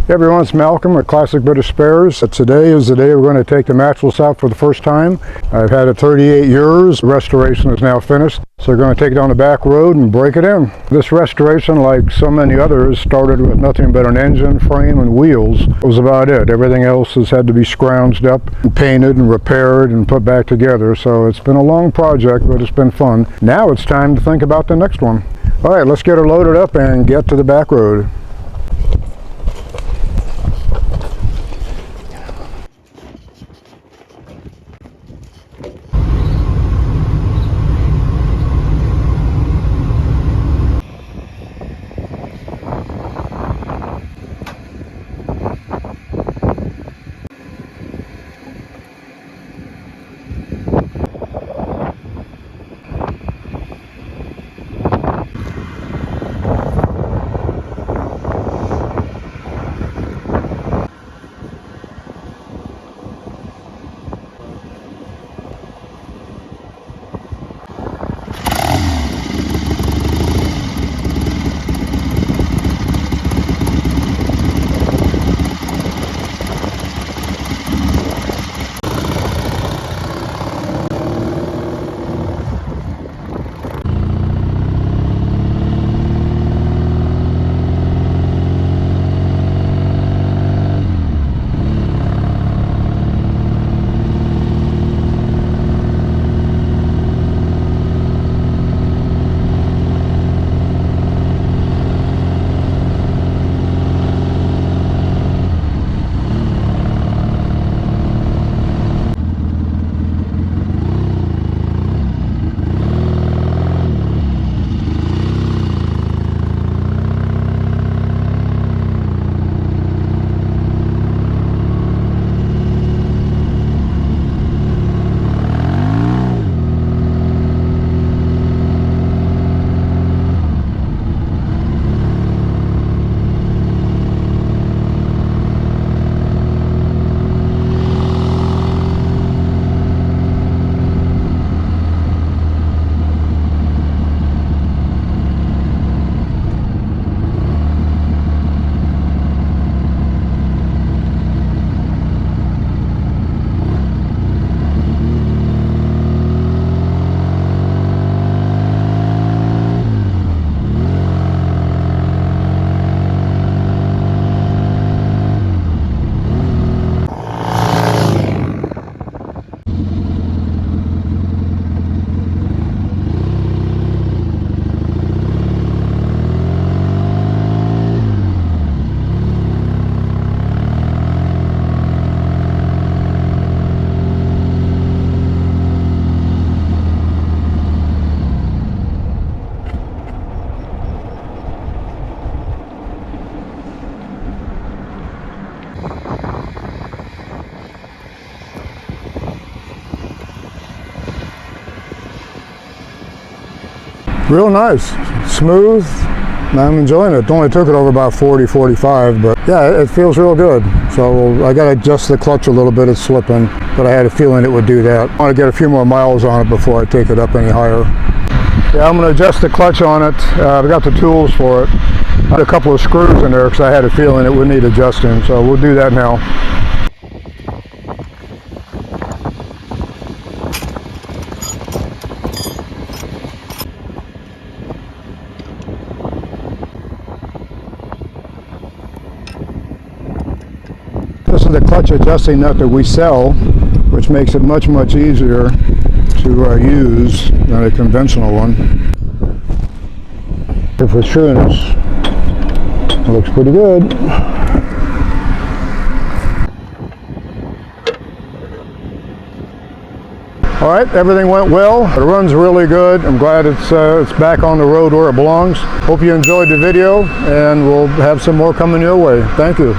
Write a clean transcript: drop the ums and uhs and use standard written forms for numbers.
Hey everyone, it's Malcolm at Classic Bit of Spares. Today is the day we're going to take the Matchless out for the first time. I've had it 38 years. The restoration is now finished. So we're going to take it on the back road and break it in. This restoration, like so many others, started with nothing but an engine, frame, and wheels. That was about it. Everything else has had to be scrounged up, and painted, and repaired, and put back together. So it's been a long project, but it's been fun. Now it's time to think about the next one. All right, let's get her loaded up and get to the back road. Real nice, smooth, and I'm enjoying it. It only took it over about 40, 45, but yeah, it feels real good. So I got to adjust the clutch a little bit, it's slipping, but I had a feeling it would do that. I want to get a few more miles on it before I take it up any higher. Yeah, I'm going to adjust the clutch on it. I've got the tools for it. I had a couple of screws in there because I had a feeling it would need adjusting, so we'll do that now. This is the clutch adjusting nut that we sell, which makes it much easier to use than a conventional one. For trueness, it looks pretty good. All right, everything went well. It runs really good. I'm glad it's back on the road where it belongs. Hope you enjoyed the video, and we'll have some more coming your way. Thank you.